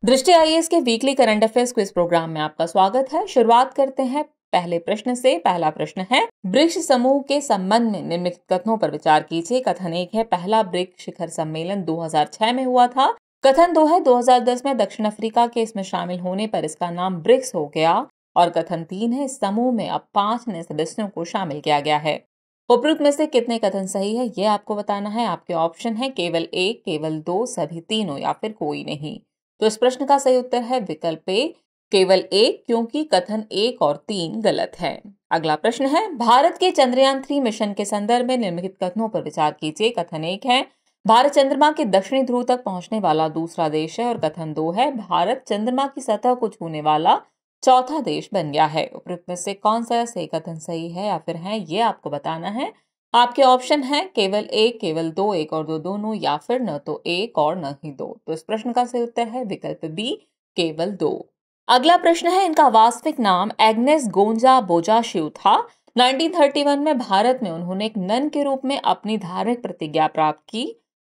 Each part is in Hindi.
दृष्टि आईएएस के weekly current affairs quiz programme में आपका स्वागत है। शुरुआत करते हैं पहले प्रश्न से। पहला प्रश्न है, ब्रिक्स समूह के संबंध में निम्नलिखित कथनों पर विचार कीजिए। कथन 1 है, पहला ब्रिक्स शिखर सम्मेलन 2006 में हुआ था। कथन 2 है, 2010 में दक्षिण अफ्रीका के इसमें शामिल होने पर इसका नाम ब्रिक्स हो गया। और कथन 3 है, इस समूह में अब 5 नए सदस्यों को शामिल किया गया है। उपरोक्त में से कितने कथन सही है, ये आपको बताना है। आपके ऑप्शन है केवल एक, केवल दो, सभी तीनों या फिर कोई नहीं। तो इस प्रश्न का सही उत्तर है विकल्प ए, केवल एक, क्योंकि कथन 1 और 3 गलत है। अगला प्रश्न है, भारत के चंद्रयान 3 मिशन के संदर्भ में निम्नलिखित कथनों पर विचार कीजिए। कथन 1 है, भारत चंद्रमा के दक्षिणी ध्रुव तक पहुंचने वाला दूसरा देश है। और कथन 2 है, भारत चंद्रमा की सतह को छूने वाला चौथा देश बन गया है। उपरोक्त में से कौन सा सही कथन सही है या फिर है, ये आपको बताना है। आपके ऑप्शन है केवल एक, केवल दो, एक और दो दोनों, या फिर न तो एक और न ही दो। तो इस प्रश्न का सही उत्तर है विकल्प बी, केवल दो। अगला प्रश्न है, इनका वास्तविक नाम एग्नेस गोंजा बोजाशिव था। 1931 में भारत में उन्होंने एक नन के रूप में अपनी धार्मिक प्रतिज्ञा प्राप्त की।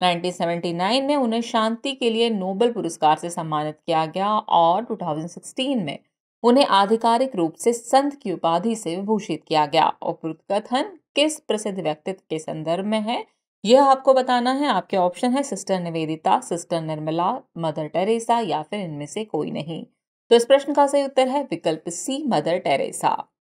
1979 में उन्हें शांति के लिए नोबेल पुरस्कार से सम्मानित किया गया और 2016 में उन्हें आधिकारिक रूप से संत की उपाधि से विभूषित किया गया। उपरोक्त कथन किस प्रसिद्ध व्यक्तित्व के संदर्भ में है, यह आपको बताना है। आपके ऑप्शन है sister Nivedita, sister Nirmala, mother Teresa, या फिर इनमें से कोई नहीं। तो इस प्रश्न का सही उत्तर है विकल्प सी, मदर टेरेसा।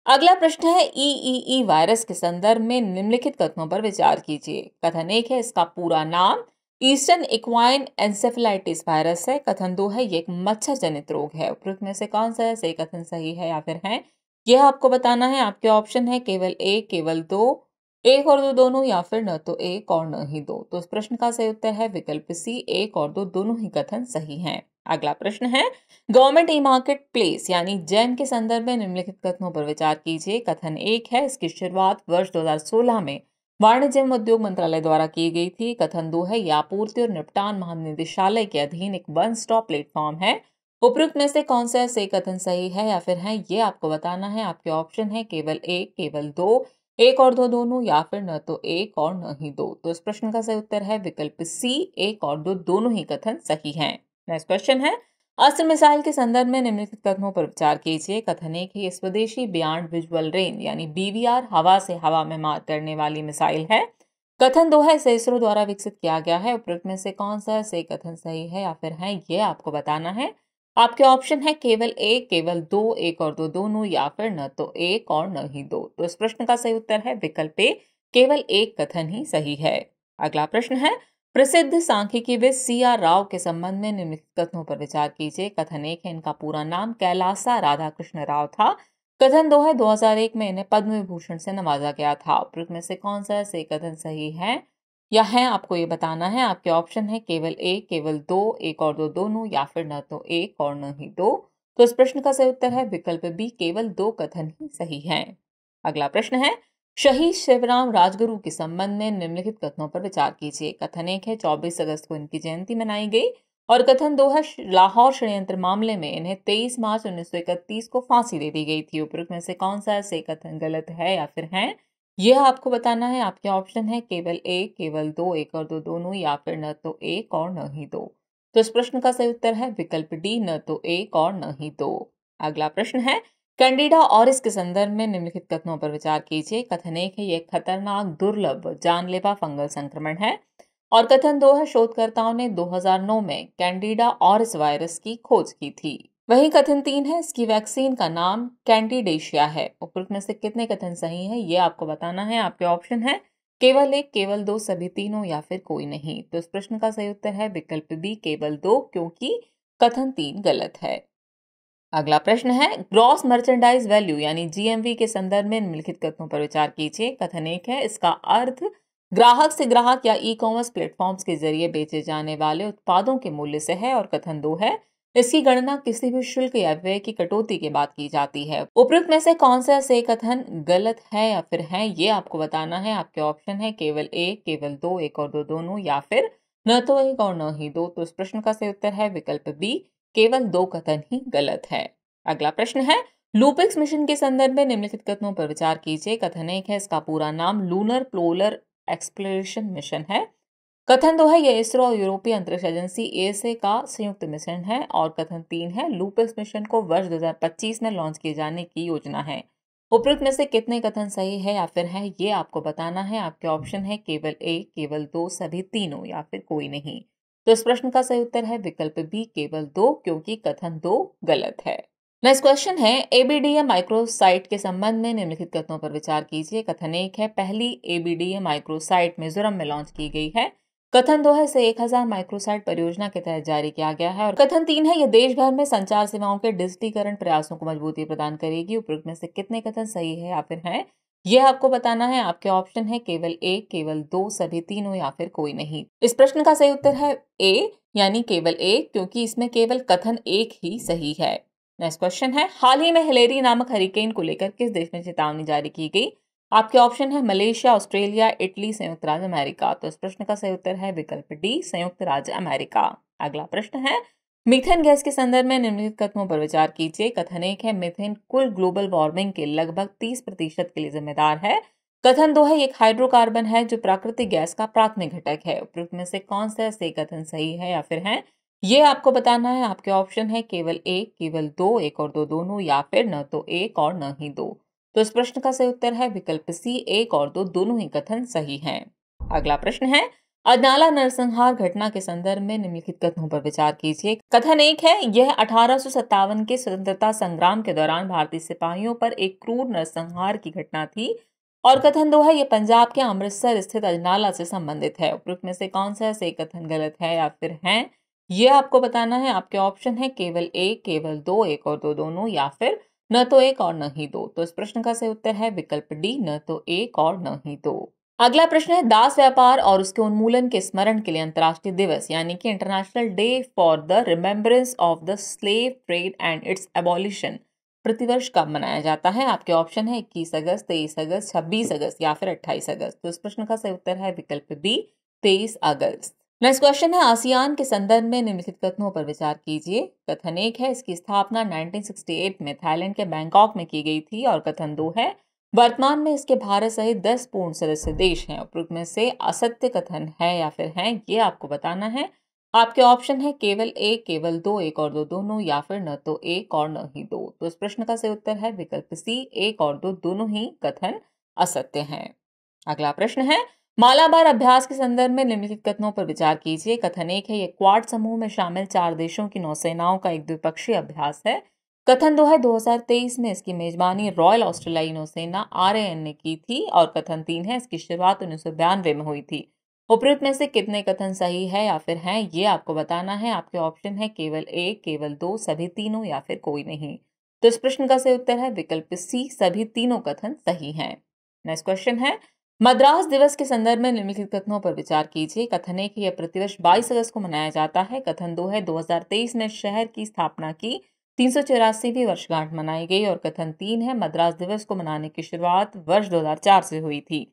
अगला प्रश्न है, ईईई वायरस के संदर्भ में निम्नलिखित कथनों पर विचार कीजिए। कथन 1 है, इसका पूरा नाम ईस्टर्न इक्वाइन एंसेफेलाइटिस वायरस है। कथन 2 है, ये एक मच्छर जनित रोग है। उपरोक्त में से कौन सा सही कथन सही है या फिर है, यह आपको बताना है। आपके ऑप्शन है केवल एक, केवल दो, एक और दो दोनों, या फिर न तो एक और न ही दो। तो इस प्रश्न का सही उत्तर है विकल्प सी, एक और दो दोनों ही कथन सही हैं। अगला प्रश्न है, गवर्नमेंट ई मार्केट प्लेस यानी जैम के संदर्भ में निम्नलिखित कथनों पर विचार कीजिए। कथन 1 है, इसकी शुरुआत वर्ष 2016 में वाणिज्य एवं उद्योग मंत्रालय द्वारा की गई थी। कथन 2 है, यह आपूर्ति और निपटान महानिदेशालय के अधीन एक वन स्टॉप प्लेटफॉर्म है। उपरोक्त में से कौन सा सही कथन सही है या फिर है, ये आपको बताना है। आपके ऑप्शन है केवल एक, केवल दो, एक और दो दोनों, या फिर न तो एक और न ही दो। तो इस प्रश्न का सही उत्तर है विकल्प सी, एक और दो दोनों ही कथन सही हैं। नेक्स्ट क्वेश्चन है, अस्त्र मिसाइल के संदर्भ में निम्नलिखित कथनों पर विचार कीजिए। कथन 1 है, स्वदेशी बियॉन्ड विजुअल रेंज यानी बीवीआर हवा से हवा में मार करने वाली मिसाइल है। कथन 2 है, इसे इसरो द्वारा विकसित किया गया है। उपरोक्त में से कौन सा सही कथन सही है या फिर है, ये आपको बताना है। आपके ऑप्शन है केवल एक, केवल दो, एक और दो दोनों, या फिर न तो एक और न ही दो। तो इस प्रश्न का सही उत्तर है विकल्प ए, केवल एक कथन ही सही है। अगला प्रश्न है, प्रसिद्ध सांख्यिकीविद CR राव के संबंध में निम्नलिखित कथनों पर विचार कीजिए। कथन 1 है, इनका पूरा नाम कैलासा राधाकृष्ण राव था। कथन 2 है, 2001 में इन्हें पद्म विभूषण से नवाजा गया था। उपरोक्त में से कौन सा सही कथन सही है या है, आपको ये बताना है। आपके ऑप्शन है केवल एक, केवल दो, एक और दो दोनों, या फिर न तो एक और न ही दो। तो इस प्रश्न का सही उत्तर है विकल्प बी, केवल दो कथन ही सही हैं। अगला प्रश्न है, शहीद शिवराम राजगुरु के संबंध में निम्नलिखित कथनों पर विचार कीजिए। कथन 1 है, 24 अगस्त को इनकी जयंती मनाई गई। और कथन 2 है, लाहौर षड्यंत्र मामले में इन्हें 23 मार्च 1931 को फांसी दे दी गई थी। उपरोक्त में से कौन सा सही कथन गलत है या फिर है, यह आपको बताना है। आपके ऑप्शन है केवल एक, केवल दो, एक और दो दोनों, या फिर न तो एक और न ही दो। तो इस प्रश्न का सही उत्तर है विकल्प डी, न तो एक और न ही दो। अगला प्रश्न है, कैंडिडा ऑरिस के संदर्भ में निम्नलिखित कथनों पर विचार कीजिए। कथन 1 है, यह खतरनाक, दुर्लभ, जानलेवा फंगल संक्रमण है। और कथन 2 है, शोधकर्ताओं ने 2009 में कैंडिडा ऑरिस वायरस की खोज की थी। वहीं कथन 3 है, इसकी वैक्सीन का नाम कैंडिडेशिया है। उपरोक्त में से कितने कथन सही है, ये आपको बताना है। आपके ऑप्शन है केवल एक, केवल दो, सभी तीनों, या फिर कोई नहीं। तो इस प्रश्न का सही उत्तर है विकल्प बी, केवल दो, क्योंकि कथन 3 गलत है। अगला प्रश्न है, ग्रॉस मर्चेंडाइज वैल्यू यानी GMV के संदर्भ में निम्नलिखित कथनों पर विचार कीजिए। कथन 1 है, इसका अर्थ ग्राहक से ग्राहक या ई-कॉमर्स प्लेटफॉर्म्स के जरिए बेचे जाने वाले उत्पादों के मूल्य से है। और कथन 2 है, इसकी गणना किसी भी शुल्क या व्यय की कटौती के बाद की जाती है। उपरोक्त में से कौन सा सही कथन गलत है या फिर है, ये आपको बताना है। आपके ऑप्शन है केवल एक, केवल दो, एक और दो दोनों, या फिर न तो एक और न ही दो। तो इस प्रश्न का सही उत्तर है विकल्प बी, केवल दो कथन ही गलत है। अगला प्रश्न है, लूपिक्स मिशन के संदर्भ में निम्नलिखित कथनों पर विचार कीजिए। कथन 1 है, इसका पूरा नाम लूनर पोलर एक्सप्लोरेशन मिशन है। कथन 2 है, यह इसरो और यूरोपीय अंतरिक्ष एजेंसी ESA का संयुक्त मिशन है। और कथन 3 है, लूपस मिशन को वर्ष 2025 में लॉन्च किए जाने की योजना है। उपरोक्त में से कितने कथन सही है या फिर है, ये आपको बताना है। आपके ऑप्शन है केवल ए, केवल दो, सभी तीनों या फिर कोई नहीं। तो इस प्रश्न का सही उत्तर है विकल्प बी, केवल दो, क्योंकि कथन 2 गलत है। नेक्स्ट क्वेश्चन है, ABDM माइक्रोसाइट के संबंध में निम्नलिखित कथनों पर विचार कीजिए। कथन 1 है, पहली ABDM माइक्रोसाइट मिजोरम में लॉन्च की गई है। कथन 2 है, इसे 1000 माइक्रोसाइट परियोजना के तहत जारी किया गया है। और कथन 3 है, यह देश भर में संचार सेवाओं के डिजिटीकरण प्रयासों को मजबूती प्रदान करेगी। उपरोक्त में से कितने कथन सही है या फिर है, यह आपको बताना है। आपके ऑप्शन है केवल एक, केवल दो, सभी तीनों या फिर कोई नहीं। इस प्रश्न का सही उत्तर है ए, यानी केवल एक, क्योंकि इसमें केवल कथन एक ही सही है। नेक्स्ट क्वेश्चन है, हाल ही में हिलेरी नामक हरिकेन को लेकर किस देश में चेतावनी जारी की गई। आपके ऑप्शन है मलेशिया, ऑस्ट्रेलिया, इटली, संयुक्त राज्य अमेरिका। तो इस प्रश्न का सही उत्तर है विकल्प डी, संयुक्त राज्य अमेरिका। अगला प्रश्न है, मीथेन गैस के संदर्भ में निम्नलिखित कथनों पर विचार कीजिए। कथन 1 है, मीथेन कुल ग्लोबल वार्मिंग के लगभग 30% के लिए जिम्मेदार है। कथन 2 है, एक हाइड्रोकार्बन है जो प्राकृतिक गैस का प्राथमिक घटक है। उपरोक्त में से कौन सा से कथन सही है या फिर है, ये आपको बताना है। आपके ऑप्शन है केवल एक, केवल दो, एक और दो दोनों, या फिर न तो एक और न ही दो। तो इस प्रश्न का सही उत्तर है विकल्प सी, एक और दो दोनों ही कथन सही हैं। अगला प्रश्न है, अजनाला नरसंहार घटना के संदर्भ में निम्नलिखित कथनों पर विचार कीजिए। कथन 1 है, यह 1857 के स्वतंत्रता संग्राम के दौरान भारतीय सिपाहियों पर एक क्रूर नरसंहार की घटना थी। और कथन 2 है, यह पंजाब के अमृतसर स्थित अजनाला से संबंधित है। उपरोक्त में से कौन सा से कथन गलत है या फिर है, ये आपको बताना है। आपके ऑप्शन है केवल एक, केवल दो, एक और दो दोनों, या फिर न तो एक और न ही दो। तो इस प्रश्न का सही उत्तर है विकल्प डी, न तो एक और न ही दो। अगला प्रश्न है, दास व्यापार और उसके उन्मूलन के स्मरण के लिए अंतर्राष्ट्रीय दिवस यानी कि international day for the remembrance of the slave trade and it's abolition प्रतिवर्ष कब मनाया जाता है। आपके ऑप्शन है 21 अगस्त, 23 अगस्त, 26 अगस्त या फिर 28 अगस्त। तो इस प्रश्न का सही उत्तर है विकल्प बी, 23 अगस्त। नेक्स्ट क्वेश्चन है, आसियान के संदर्भ में निम्नलिखित कथनों पर विचार कीजिए। कथन 1 है, इसकी स्थापना 1968 में थाईलैंड के बैंकॉक में की गई थी। और कथन 2 है, वर्तमान में इसके भारत सहित 10 पूर्ण सदस्य देश हैं। उपरोक्त में से असत्य कथन है या फिर है, ये आपको बताना है। आपके ऑप्शन है केवल एक, केवल दो, एक और दो दोनों, या फिर न तो एक और न ही दो। तो इस प्रश्न का सही उत्तर है विकल्प सी, एक और दो दोनों ही कथन असत्य हैं। अगला प्रश्न है, मालाबार अभ्यास के संदर्भ में निम्नलिखित कथनों पर विचार कीजिए। कथन 1 है, यह क्वाड समूह में शामिल 4 देशों की नौसेनाओं का एक द्विपक्षीय अभ्यास है। कथन 2 है, 2023 में इसकी मेजबानी रॉयल ऑस्ट्रेलियाई नौसेना RAN ने की थी। और कथन 3 है, इसकी शुरुआत 1992 में हुई थी। उपरोक्त में से कितने कथन सही है या फिर हैं, ये आपको बताना है। आपके ऑप्शन है केवल एक, केवल दो, सभी तीनों या फिर कोई नहीं। तो इस प्रश्न का सही उत्तर है विकल्प सी, सभी तीनों कथन सही हैं। नेक्स्ट क्वेश्चन है, मद्रास दिवस के संदर्भ में निम्नलिखित कथनों पर विचार कीजिए। कथन 1 यह प्रतिवर्ष 22 अगस्त को मनाया जाता है। कथन 2 है, 2023 में शहर की स्थापना की 384वीं वर्षगांठ मनाई गई। और कथन 3 है, मद्रास दिवस को मनाने की शुरुआत वर्ष 2004 से हुई थी।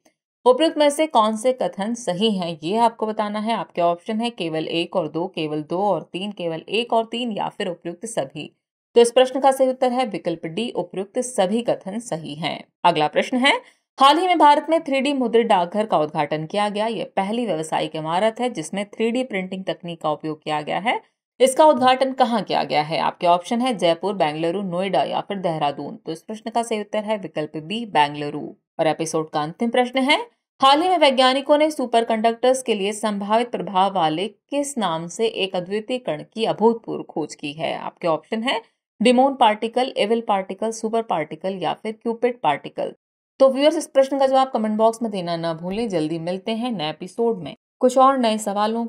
उपरोक्त में से कौन से कथन सही हैं, ये आपको बताना है। आपके ऑप्शन है केवल एक और दो, केवल दो और तीन, केवल एक और तीन, या फिर उपयुक्त सभी। तो इस प्रश्न का सही उत्तर है विकल्प डी, उपयुक्त सभी कथन सही हैं। अगला प्रश्न है, हाल ही में भारत में 3D मुद्रित डाकघर का उद्घाटन किया गया। यह पहली व्यावसायिक इमारत है जिसमें 3D प्रिंटिंग तकनीक का उपयोग किया गया है। इसका उद्घाटन कहाँ किया गया है। आपके ऑप्शन है जयपुर, बेंगलुरु, नोएडा या फिर देहरादून। तो इस प्रश्न का सही उत्तर है विकल्प बी, बेंगलुरु। और एपिसोड का अंतिम प्रश्न है, हाल ही में वैज्ञानिकों ने सुपरकंडक्टर्स के लिए संभावित प्रभाव वाले किस नाम से एक अद्वितीय कण की अभूतपूर्व खोज की है। आपके ऑप्शन है demon particle, evil particle, super particle या फिर क्यूपिड पार्टिकल। तो व्यूअर्स, इस प्रश्न का जवाब कमेंट बॉक्स में देना ना भूलें। जल्दी मिलते हैं नए एपिसोड में कुछ और नए सवालों